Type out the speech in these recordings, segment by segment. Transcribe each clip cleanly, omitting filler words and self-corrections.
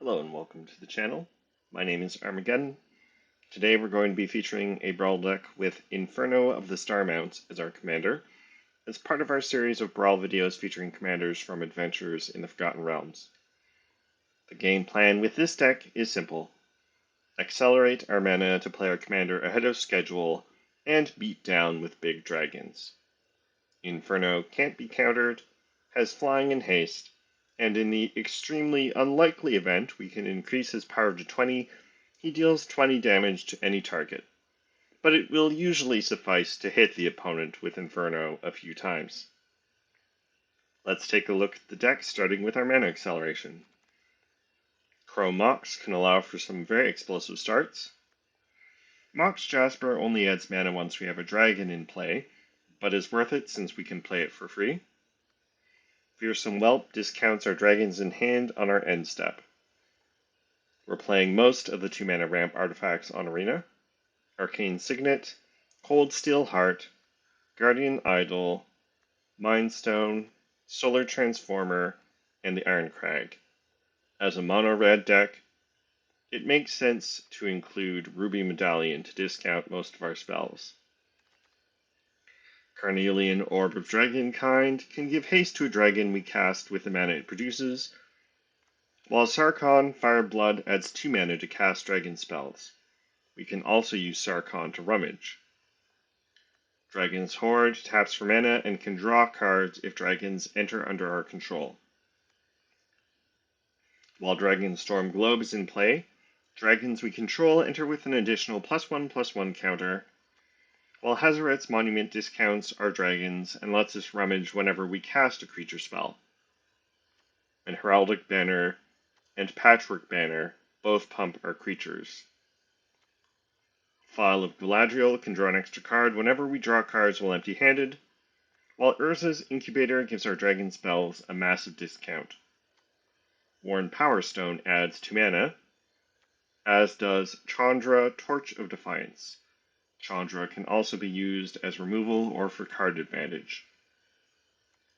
Hello and welcome to the channel. My name is Armageddon. Today we're going to be featuring a Brawl deck with Inferno of the Star Mounts as our commander, as part of our series of Brawl videos featuring commanders from adventures in the Forgotten Realms. The game plan with this deck is simple. Accelerate our mana to play our commander ahead of schedule and beat down with big dragons. Inferno can't be countered, has flying and haste, and in the extremely unlikely event we can increase his power to 20, he deals 20 damage to any target. But it will usually suffice to hit the opponent with Inferno a few times. Let's take a look at the deck, starting with our mana acceleration. Chrome Mox can allow for some very explosive starts. Mox Jasper only adds mana once we have a dragon in play, but is worth it since we can play it for free. Fearsome Whelp discounts our dragons in hand on our end step. We're playing most of the 2-mana ramp artifacts on Arena: Arcane Signet, Cold Steel Heart, Guardian Idol, Mind Stone, Solar Transformer, and the Iron Crag. As a mono-red deck, it makes sense to include Ruby Medallion to discount most of our spells. Carnelian Orb of Dragonkind can give haste to a dragon we cast with the mana it produces, while Sarkhan Fireblood adds 2 mana to cast dragon spells. We can also use Sarkhan to rummage. Dragon's Horde taps for mana and can draw cards if dragons enter under our control. While Dragon Storm Globe is in play, dragons we control enter with an additional +1/+1 counter, while Hazaret's Monument discounts our dragons and lets us rummage whenever we cast a creature spell. And Heraldic Banner and Patchwork Banner both pump our creatures. Phial of Galadriel can draw an extra card whenever we draw cards while empty-handed, while Urza's Incubator gives our dragon spells a massive discount. Worn Power Stone adds 2 mana, as does Chandra Torch of Defiance. Chandra can also be used as removal or for card advantage.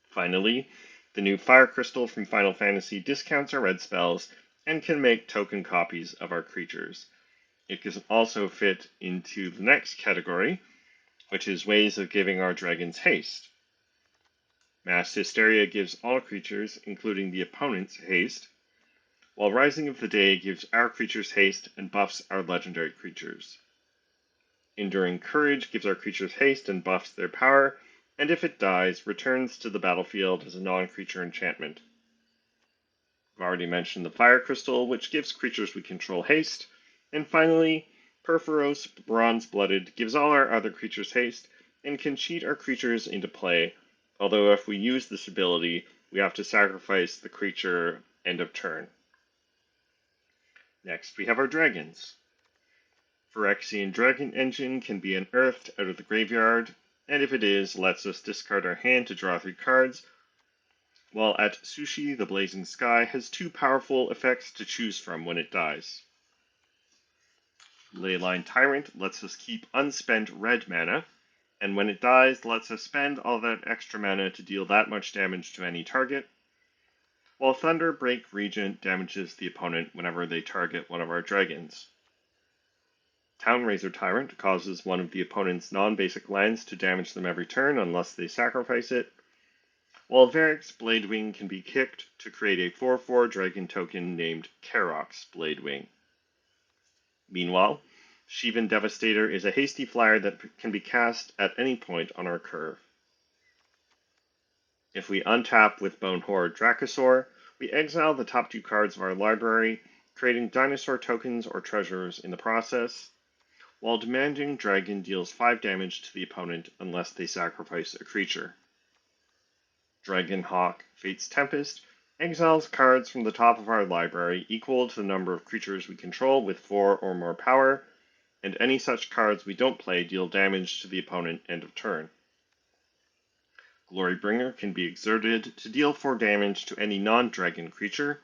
Finally, the new Fire Crystal from Final Fantasy discounts our red spells and can make token copies of our creatures. It can also fit into the next category, which is ways of giving our dragons haste. Mass Hysteria gives all creatures, including the opponent's, haste, while Rising of the Day gives our creatures haste and buffs our legendary creatures. Enduring Courage gives our creatures haste and buffs their power, and if it dies, returns to the battlefield as a non-creature enchantment. I've already mentioned the Fire Crystal, which gives creatures we control haste, and finally, Perforos Bronze-Blooded gives all our other creatures haste and can cheat our creatures into play, although if we use this ability, we have to sacrifice the creature end of turn. Next, we have our dragons. Phyrexian Dragon Engine can be unearthed out of the graveyard, and if it is, lets us discard our hand to draw 3 cards, while Atsushi the Blazing Sky has 2 powerful effects to choose from when it dies. Leyline Tyrant lets us keep unspent red mana, and when it dies, lets us spend all that extra mana to deal that much damage to any target, while Thunder Break Regent damages the opponent whenever they target one of our dragons. Townraiser Tyrant causes one of the opponent's non-basic lands to damage them every turn unless they sacrifice it, while Varric's Bladewing can be kicked to create a 4/4 dragon token named Karox Bladewing. Meanwhile, Shivan Devastator is a hasty flyer that can be cast at any point on our curve. If we untap with Bone Horde Dracosaur, we exile the top 2 cards of our library, creating dinosaur tokens or treasures in the process, while Demanding Dragon deals 5 damage to the opponent unless they sacrifice a creature. Dragonhawk Fate's Tempest exiles cards from the top of our library equal to the number of creatures we control with 4 or more power, and any such cards we don't play deal damage to the opponent end of turn. Glorybringer can be exerted to deal 4 damage to any non-dragon creature,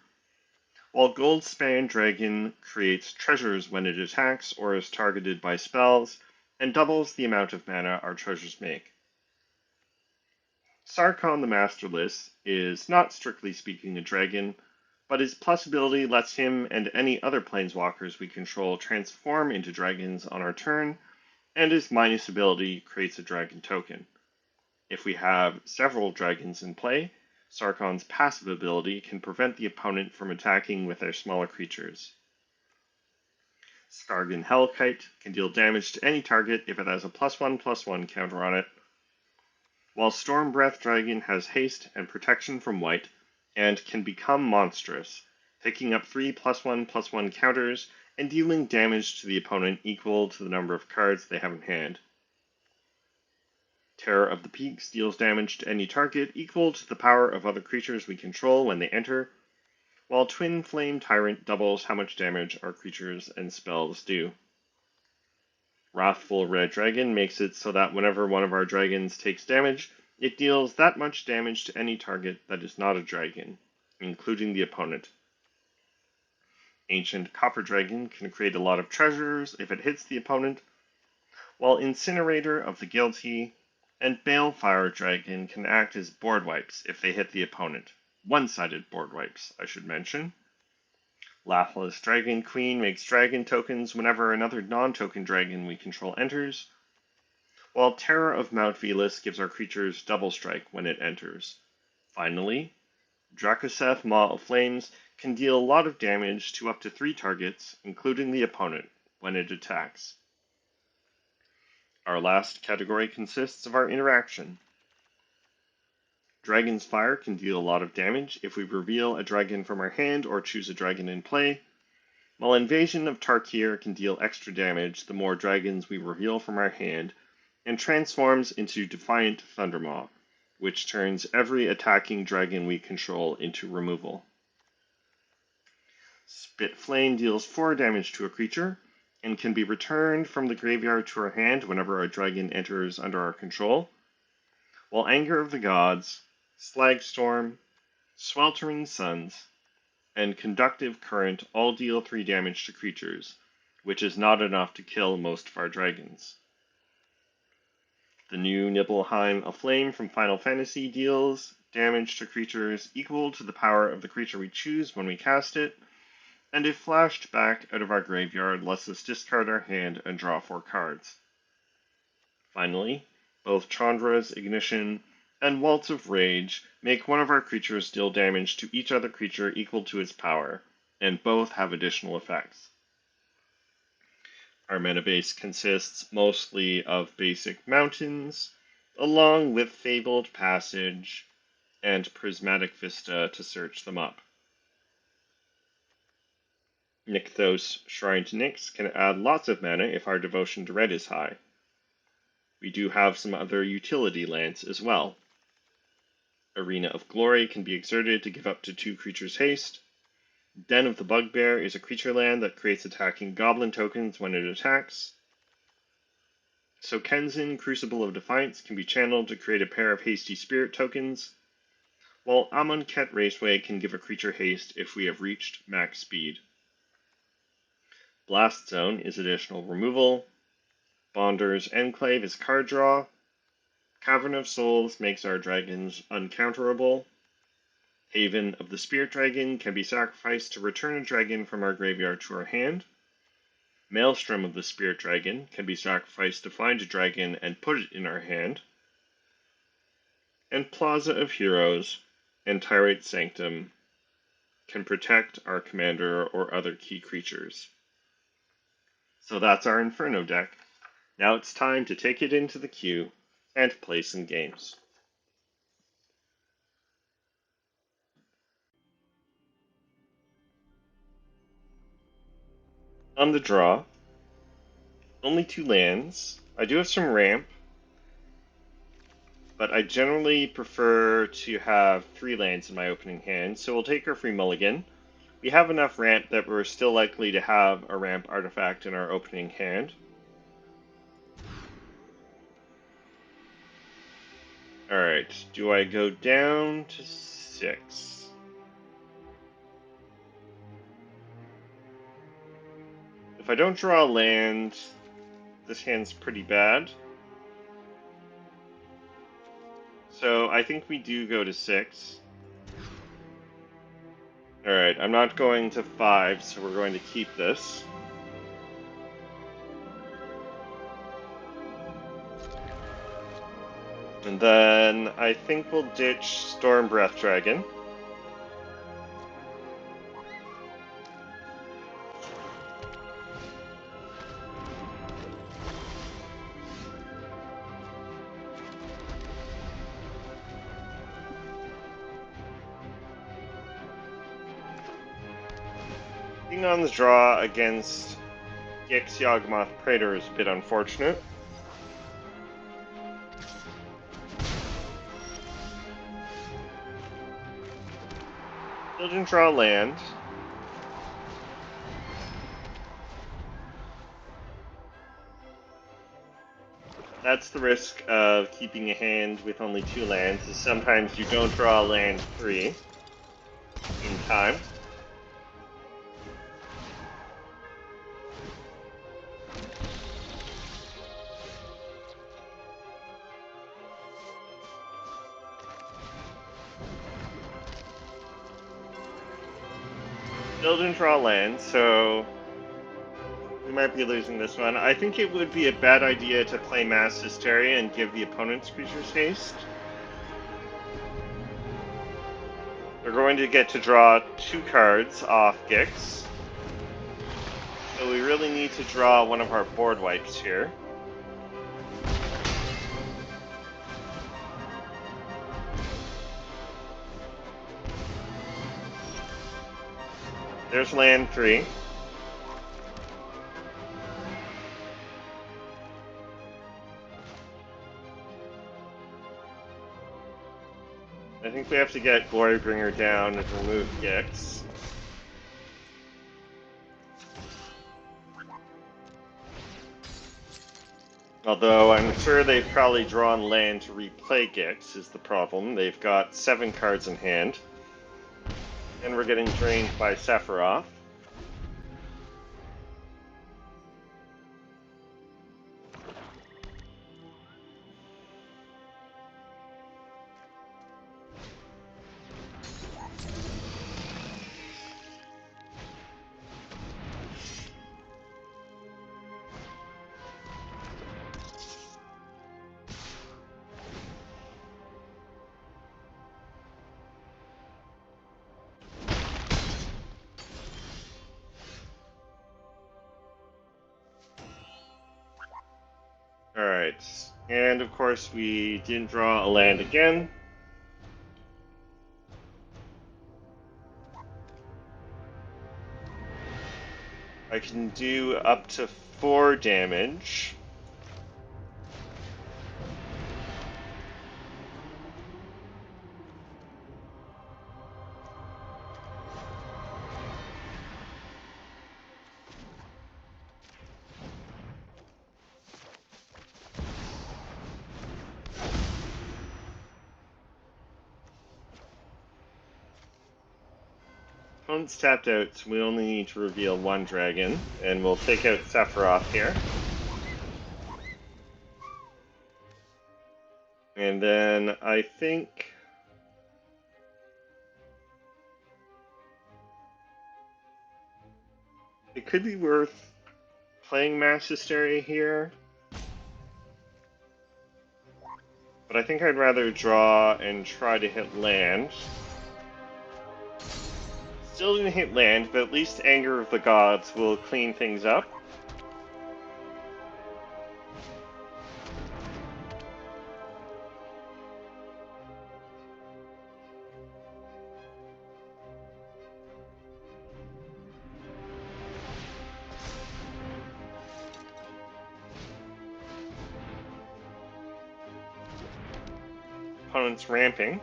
while Goldspan Dragon creates treasures when it attacks or is targeted by spells, and doubles the amount of mana our treasures make. Sarkhan the Masterless is not strictly speaking a dragon, but his plus ability lets him and any other planeswalkers we control transform into dragons on our turn, and his minus ability creates a dragon token. If we have several dragons in play, Sarkon's passive ability can prevent the opponent from attacking with their smaller creatures. Skargan Hellkite can deal damage to any target if it has a +1/+1 counter on it, while Stormbreath Dragon has haste and protection from white, and can become monstrous, picking up 3 +1/+1 counters and dealing damage to the opponent equal to the number of cards they have in hand. Terror of the Peaks deals damage to any target equal to the power of other creatures we control when they enter, while Twin Flame Tyrant doubles how much damage our creatures and spells do. Wrathful Red Dragon makes it so that whenever one of our dragons takes damage, it deals that much damage to any target that is not a dragon, including the opponent. Ancient Copper Dragon can create a lot of treasures if it hits the opponent, while Incinerator of the Guilty and Balefire Dragon can act as board wipes if they hit the opponent. One-sided board wipes, I should mention. Laplace Dragon Queen makes dragon tokens whenever another non-token dragon we control enters, while Terror of Mount Velus gives our creatures double strike when it enters. Finally, Drakoseth Maw of Flames can deal a lot of damage to up to 3 targets, including the opponent, when it attacks. Our last category consists of our interaction. Dragon's Fire can deal a lot of damage if we reveal a dragon from our hand or choose a dragon in play, while Invasion of Tarkir can deal extra damage the more dragons we reveal from our hand, and transforms into Defiant Thundermaw, which turns every attacking dragon we control into removal. Spit Flame deals 4 damage to a creature, and can be returned from the graveyard to our hand whenever a dragon enters under our control, while Anger of the Gods, Slagstorm, Sweltering Suns, and Conductive Current all deal 3 damage to creatures, which is not enough to kill most of our dragons. The new Nibelheim of Flame from Final Fantasy deals damage to creatures equal to the power of the creature we choose when we cast it, and if flashed back out of our graveyard lets us discard our hand and draw 4 cards. Finally, both Chandra's Ignition and Waltz of Rage make one of our creatures deal damage to each other creature equal to its power, and both have additional effects. Our mana base consists mostly of basic mountains, along with Fabled Passage and Prismatic Vista to search them up. Nykthos Shrine to Nyx can add lots of mana if our devotion to red is high. We do have some other utility lands as well. Arena of Glory can be exerted to give up to 2 creatures haste. Den of the Bugbear is a creature land that creates attacking goblin tokens when it attacks. Sokenzin Crucible of Defiance can be channeled to create a pair of hasty spirit tokens, while Amonkhet Raceway can give a creature haste if we have reached max speed. Blast Zone is additional removal. Bonder's Enclave is card draw. Cavern of Souls makes our dragons uncounterable. Haven of the Spirit Dragon can be sacrificed to return a dragon from our graveyard to our hand. Maelstrom of the Spirit Dragon can be sacrificed to find a dragon and put it in our hand. And Plaza of Heroes and Tyrate Sanctum can protect our commander or other key creatures. So that's our Inferno deck. Now it's time to take it into the queue and play some games. On the draw, only 2 lands. I do have some ramp, but I generally prefer to have 3 lands in my opening hand, so we'll take our free mulligan. We have enough ramp that we're still likely to have a ramp artifact in our opening hand. Alright, do I go down to 6? If I don't draw a land, this hand's pretty bad. So I think we do go to 6. Alright, I'm not going to 5, so we're going to keep this. And then I think we'll ditch Storm Breath Dragon. Being on the draw against Gix Yawgmoth Praetor is a bit unfortunate. Still didn't draw land. That's the risk of keeping a hand with only 2 lands, is sometimes you don't draw land 3 in time. Still didn't draw land, so we might be losing this one. I think it would be a bad idea to play Mass Hysteria and give the opponent's creatures haste. They're going to get to draw 2 cards off Gix. So we really need to draw one of our board wipes here. There's land 3. I think we have to get Glorybringer down and remove Gix. Although I'm sure they've probably drawn land to replay Gix is the problem. They've got 7 cards in hand. And we're getting drained by Sephiroth. Alright, and of course we didn't draw a land again. I can do up to 4 damage. Opponent's tapped out, so we only need to reveal 1 dragon, and we'll take out Sephiroth here. And then I think it could be worth playing Mass Hysteria here. But I think I'd rather draw and try to hit land. Still didn't hit land, but at least Anger of the Gods will clean things up. Opponent's ramping.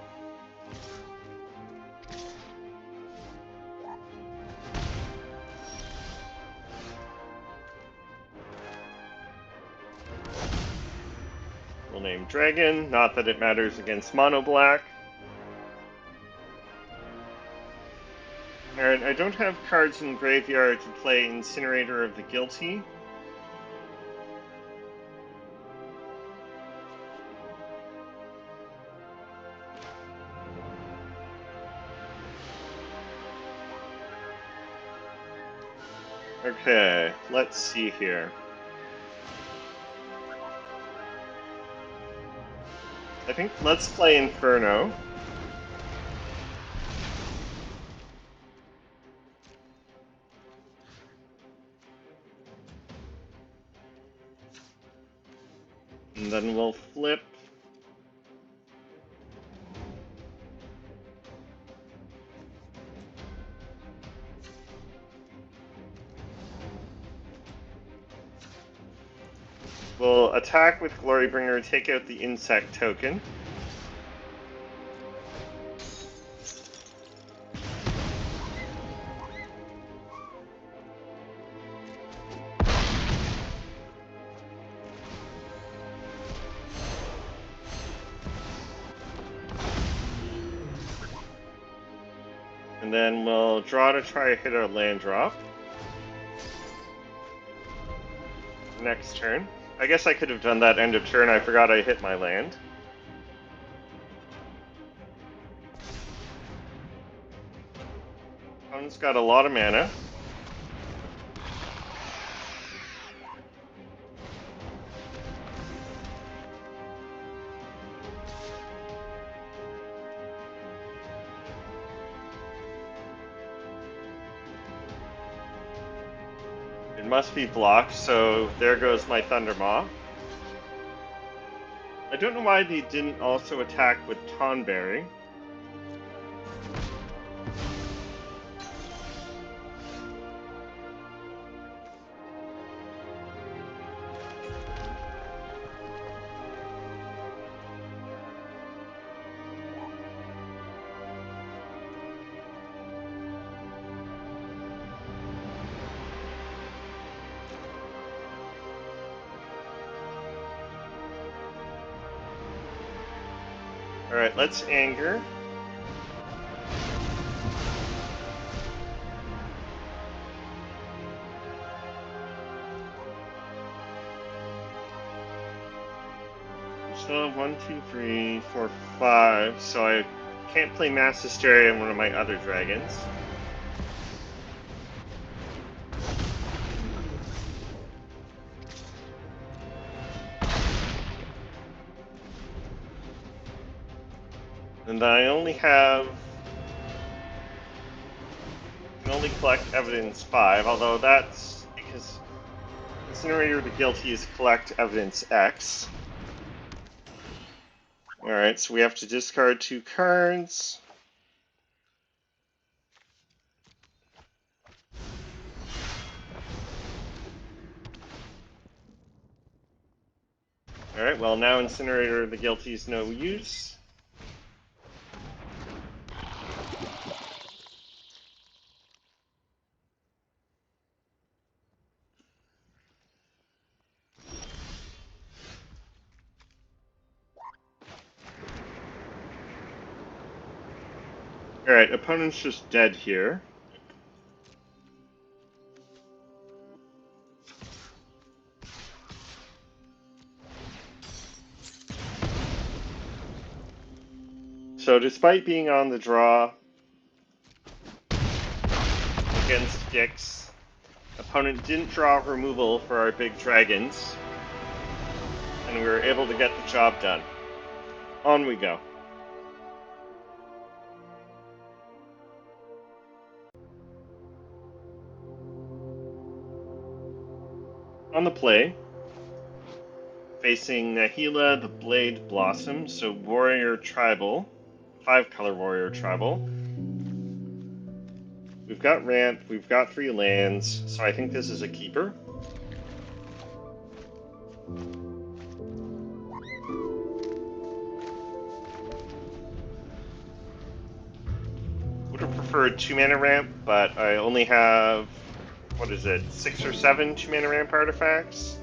We'll name Dragon, not that it matters against Mono Black. Alright, I don't have cards in graveyard to play Incinerator of the Guilty. Okay, let's see here. I think let's play Inferno. And then we'll flip. We'll attack with Glorybringer, take out the insect token. And then we'll draw to try to hit our land drop. Next turn. I guess I could have done that end of turn. I forgot I hit my land. Opponent's got a lot of mana. It must be blocked, so there goes my Thundermaw. I don't know why they didn't also attack with Tonberry. Alright, let's anger. So 1, 2, 3, 4, 5. So I can't play Mass Hysteria in one of my other dragons. And I only have... can only collect evidence 5, although that's because Incinerator the Guilty is collect evidence X. Alright, so we have to discard 2 cards. Alright, well now Incinerator the Guilty is no use. Alright, opponent's just dead here. So despite being on the draw against Gix, opponent didn't draw removal for our big dragons, and we were able to get the job done. On we go. On the play, facing Nahila the Blade Blossom, so Warrior Tribal, 5-color Warrior Tribal. We've got ramp, we've got 3 lands, so I think this is a keeper. Would have preferred 2-mana ramp, but I only have, what is it, 6 or 7 2-mana ramp artifacts?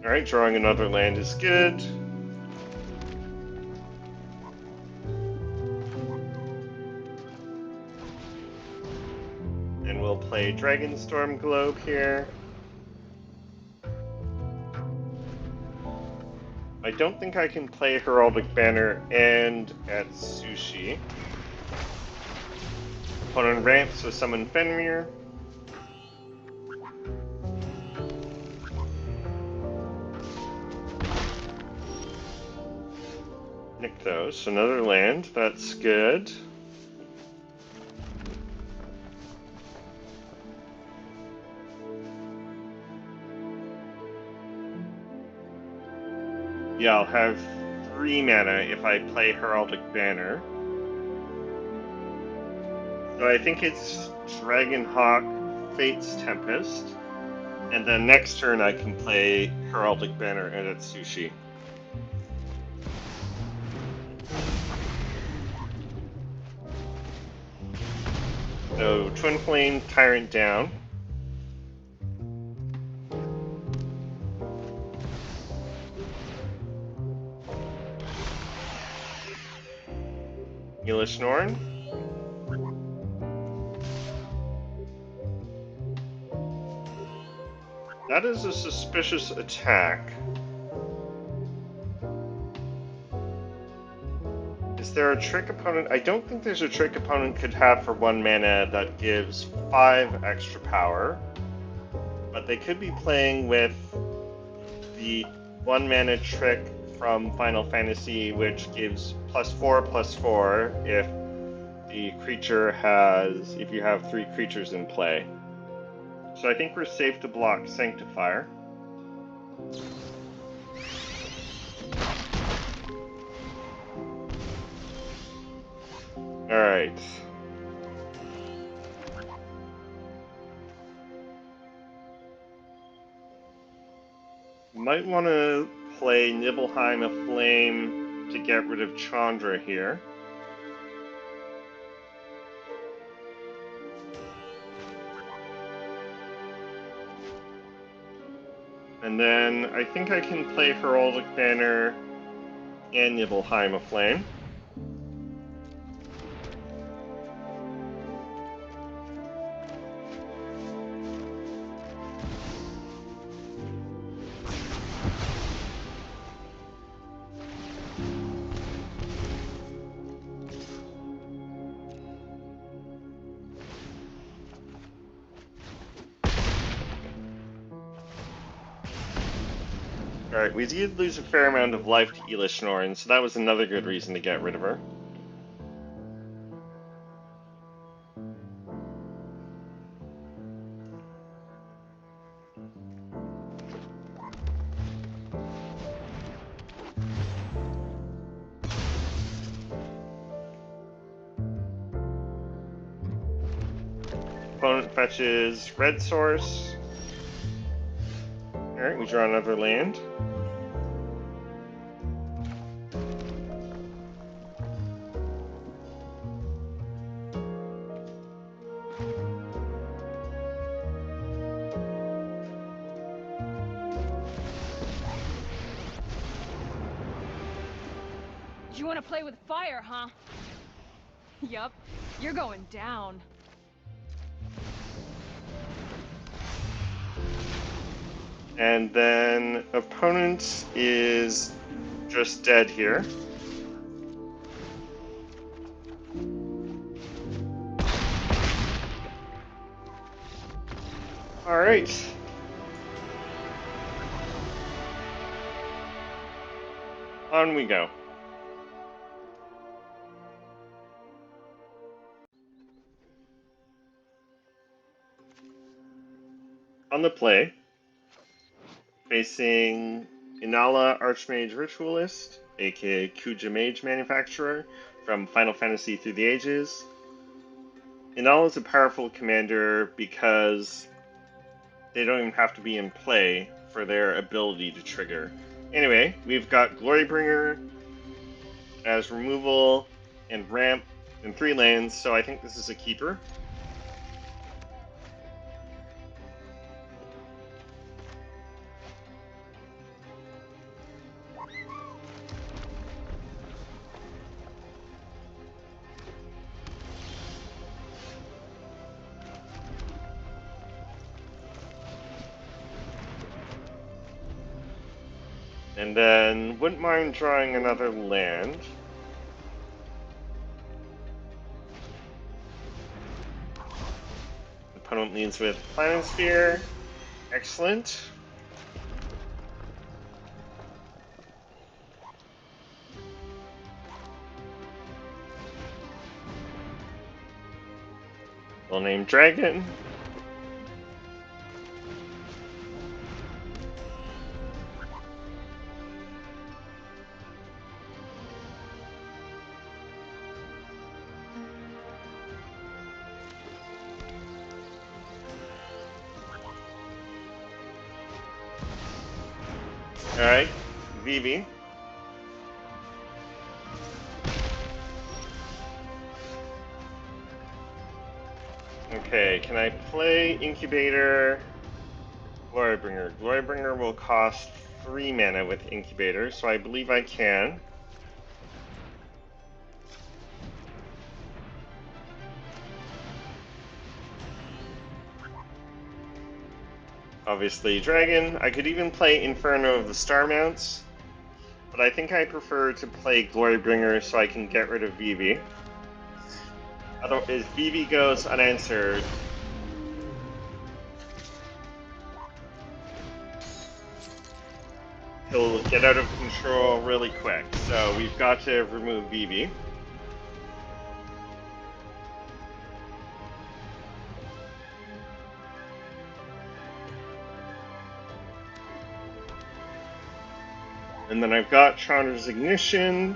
Alright, drawing another land is good. And we'll play Dragonstorm Globe here. I don't think I can play Heraldic Banner and at Sushi. Opponent ramps, so summon Fenrir. Nykthos, another land, that's good. Yeah, I'll have 3 mana if I play Heraldic Banner. So I think it's Dragonhawk, Fate's Tempest, and then next turn I can play Heraldic Banner and Atsushi. So Twin Flame, Tyrant down. Elish Norn. That is a suspicious attack. Is there a trick opponent? I don't think there's a trick opponent could have for 1 mana that gives 5 extra power. But they could be playing with the 1 mana trick from Final Fantasy, which gives +4/+4 if the creature has, if you have 3 creatures in play. So I think we're safe to block Sanctifier. Alright. Might want to play Nibelheim of Flame to get rid of Chandra here. And then I think I can play Heraldic Banner and Nibelheim of Flame. Alright, we did lose a fair amount of life to Elish Norn, so that was another good reason to get rid of her. Opponent fetches red source. Alright, we draw another land. You want to play with fire, huh? Yup, you're going down. And then opponent is just dead here. Alright. On we go. On the play, facing Inala Archmage Ritualist, aka Kuja Mage Manufacturer from Final Fantasy Through the Ages. Inala is a powerful commander because they don't even have to be in play for their ability to trigger. Anyway, we've got Glorybringer as removal and ramp in 3 lanes, so I think this is a keeper. And then wouldn't mind drawing another land. Opponent leads with Planisphere. Excellent. We'll name Dragon. Alright, Vivi. Okay, can I play Incubator, Glorybringer? Glorybringer will cost 3 mana with Incubator, so I believe I can. Obviously Dragon. I could even play Inferno of the Star Mounts, but I think I prefer to play Glorybringer so I can get rid of Vivi. Otherwise, if Vivi goes unanswered, he'll get out of control really quick. So we've got to remove Vivi. And then I've got Chandra's Ignition.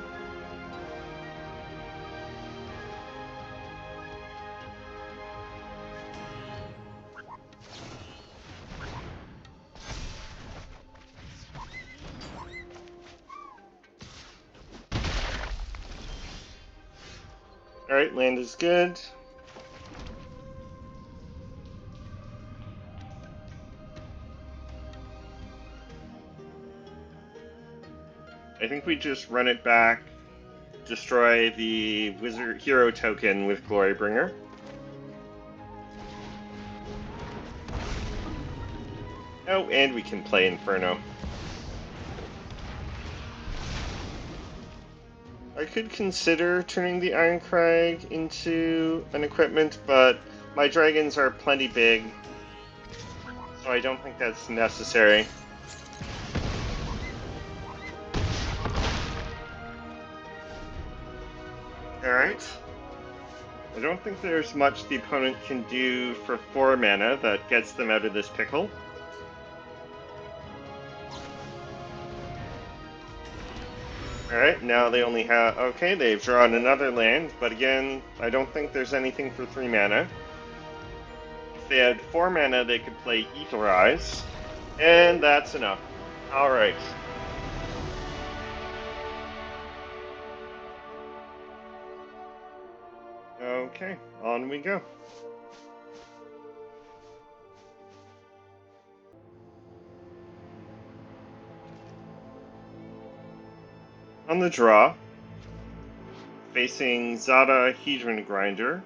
Alright, land is good. I think we just run it back, destroy the Wizard Hero token with Glorybringer. Oh, and we can play Inferno. I could consider turning the Iron Crag into an equipment, but my dragons are plenty big, so I don't think that's necessary. Alright. I don't think there's much the opponent can do for 4 mana that gets them out of this pickle. Alright, now they only have... Okay, they've drawn another land, but again, I don't think there's anything for 3 mana. If they had 4 mana, they could play Etherize, and that's enough. Alright. Okay, on we go. On the draw, facing Zada Hedron Grinder.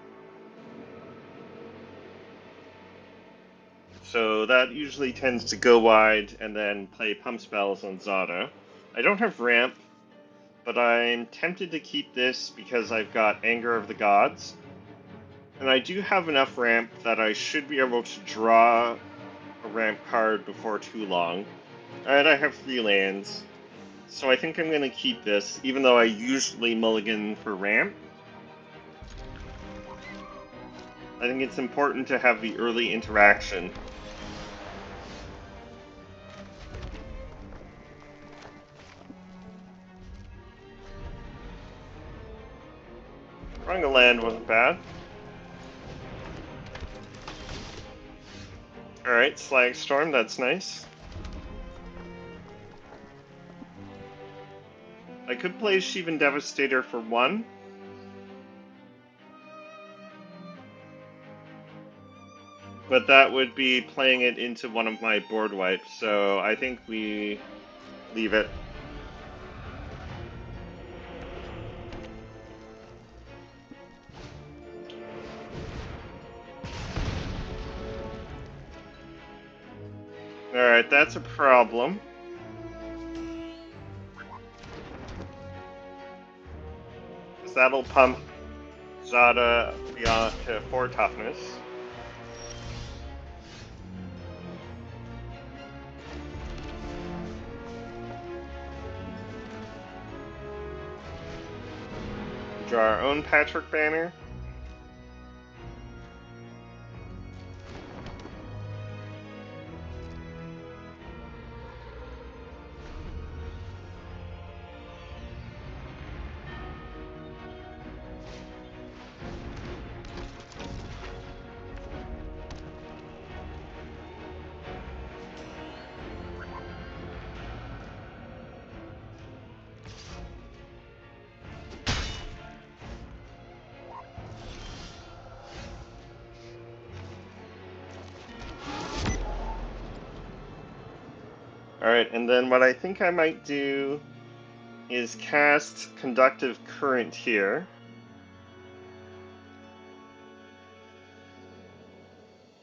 So that usually tends to go wide and then play pump spells on Zada. I don't have ramp, but I'm tempted to keep this because I've got Anger of the Gods. And I do have enough ramp that I should be able to draw a ramp card before too long. And I have 3 lands. So I think I'm going to keep this, even though I usually mulligan for ramp. I think it's important to have the early interaction. Drawing a land wasn't bad. Alright, Slag Storm, that's nice. I could play Shivan Devastator for 1. But that would be playing it into one of my board wipes, so I think we leave it. Alright, that's a problem. that'll pump Zada beyond to 4 toughness. Draw our own Patchwork Banner. Alright, and then what I think I might do is cast Conductive Current here.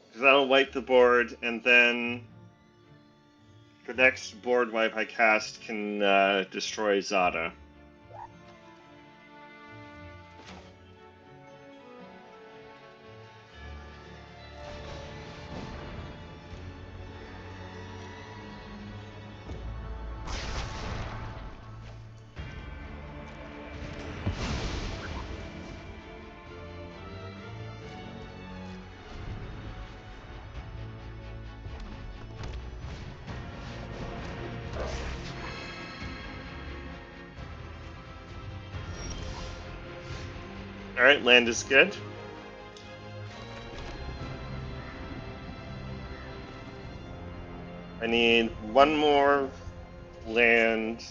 Because that'll wipe the board, and then the next board wipe I cast can destroy Zada. Alright, land is good. I need one more land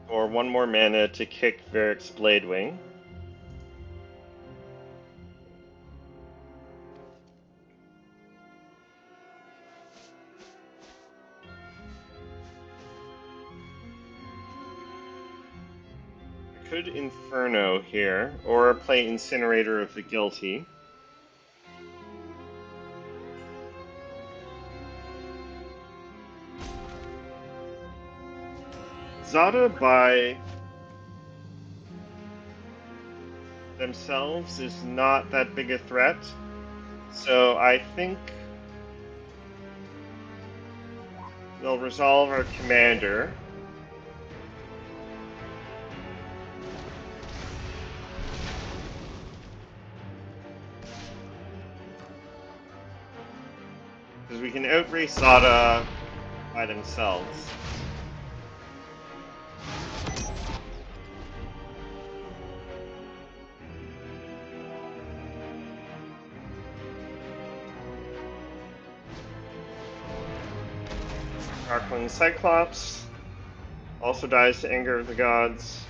or one more mana to kick Varric's Bladewing. I could Inferno here, or play Incinerator of the Guilty. Zada by themselves is not that big a threat, so I think we'll resolve our commander. Because we can outrace Zada by themselves. Darkling Cyclops also dies to Anger of the Gods.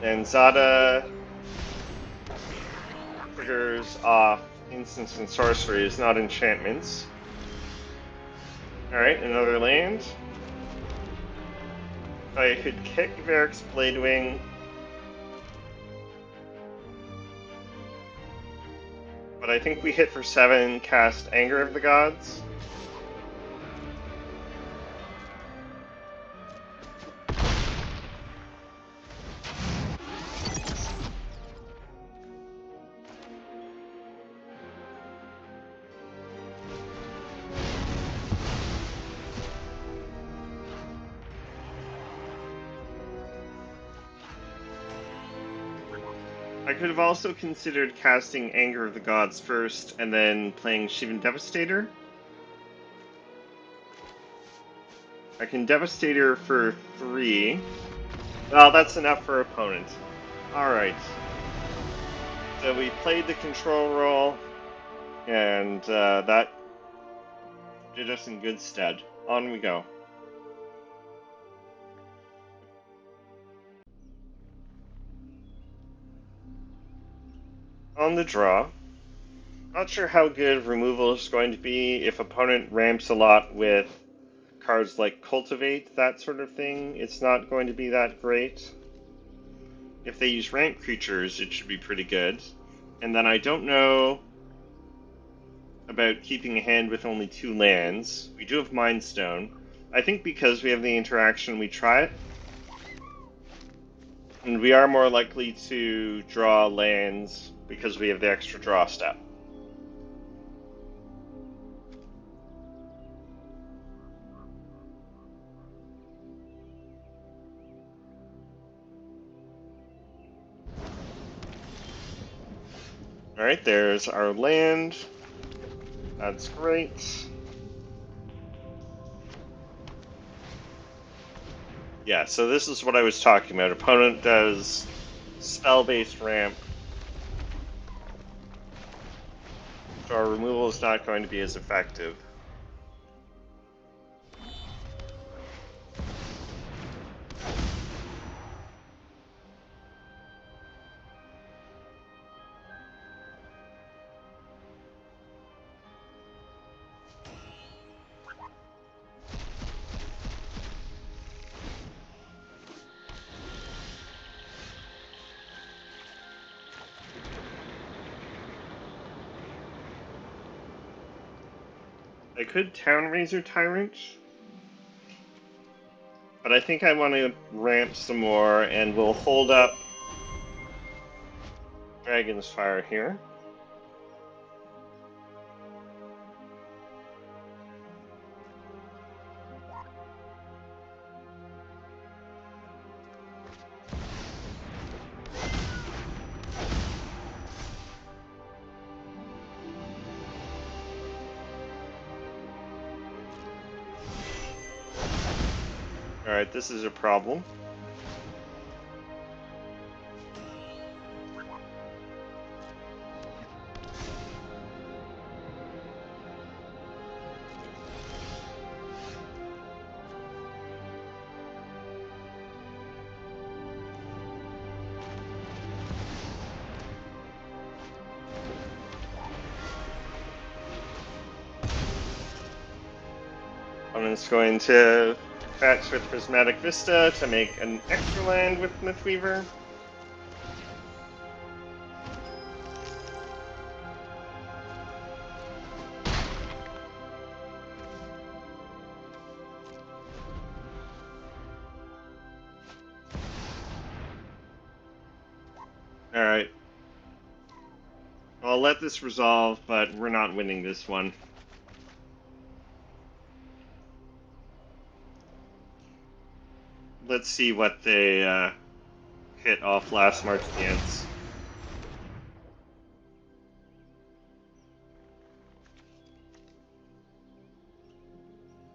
And Zada triggers off instants and sorceries, not enchantments. Alright, another land. If I could kick Varric's Bladewing, but I think we hit for 7, cast Anger of the Gods. I could have also considered casting Anger of the Gods first and then playing Shivan Devastator. I can Devastator for 3. Well, that's enough for opponent. Alright. So we played the control role, and that did us in good stead. On we go. On the draw. Not sure how good removal is going to be if opponent ramps a lot with cards like Cultivate, that sort of thing. It's not going to be that great. If they use ramp creatures, it should be pretty good. And then I don't know about keeping a hand with only 2 lands. We do have Mind Stone. I think because we have the interaction, we try it. And we are more likely to draw lands because we have the extra draw step. Alright, there's our land. That's great. Yeah, so this is what I was talking about. Opponent does spell-based ramp. So our removal is not going to be as effective. I could Town Razor Tyrant, but I think I want to ramp some more, and we'll hold up Dragon's Fire here. Alright, this is a problem. Opponent's going to fetch with Prismatic Vista to make an extra land with Mythweaver. Alright. I'll let this resolve, but we're not winning this one. Let's see what they hit off last March Dance.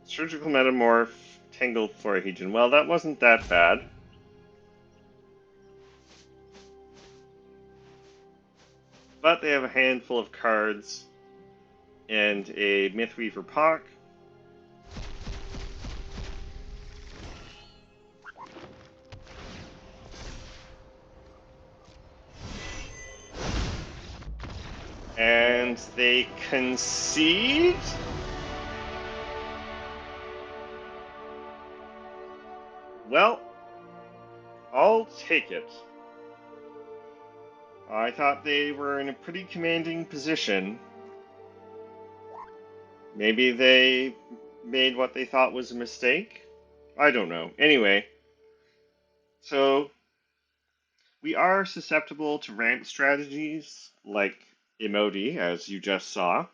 Surgical Metamorph, Tangled Florahedron. Well, that wasn't that bad. But they have a handful of cards and a Mythweaver Pock. And they concede? Well, I'll take it. I thought they were in a pretty commanding position. Maybe they made what they thought was a mistake? I don't know. Anyway, so we are susceptible to ramp strategies like Emoti, as you just saw,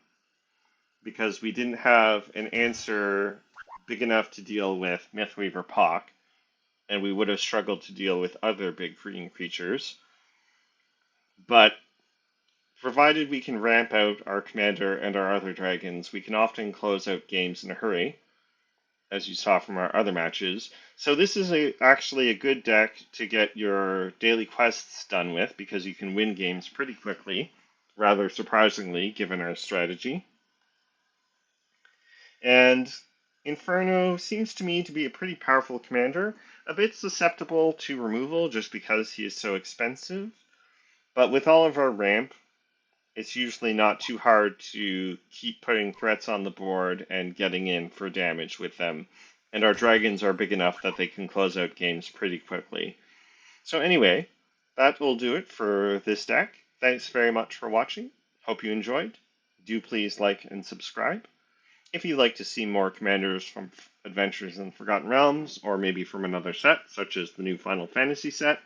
because we didn't have an answer big enough to deal with Mythweaver Pock, and we would have struggled to deal with other big green creatures. But provided we can ramp out our commander and our other dragons, we can often close out games in a hurry, as you saw from our other matches. So this is actually a good deck to get your daily quests done with, because you can win games pretty quickly, rather surprisingly, given our strategy. And Inferno seems to me to be a pretty powerful commander, a bit susceptible to removal just because he is so expensive. But with all of our ramp, it's usually not too hard to keep putting threats on the board and getting in for damage with them. And our dragons are big enough that they can close out games pretty quickly. So anyway, that will do it for this deck. Thanks very much for watching. Hope you enjoyed. do please like and subscribe. If you'd like to see more commanders from Adventures in Forgotten Realms, or maybe from another set, such as the new Final Fantasy set,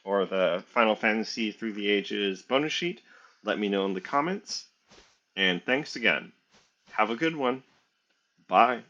or the Final Fantasy Through the Ages bonus sheet, let me know in the comments. And thanks again. Have a good one. Bye.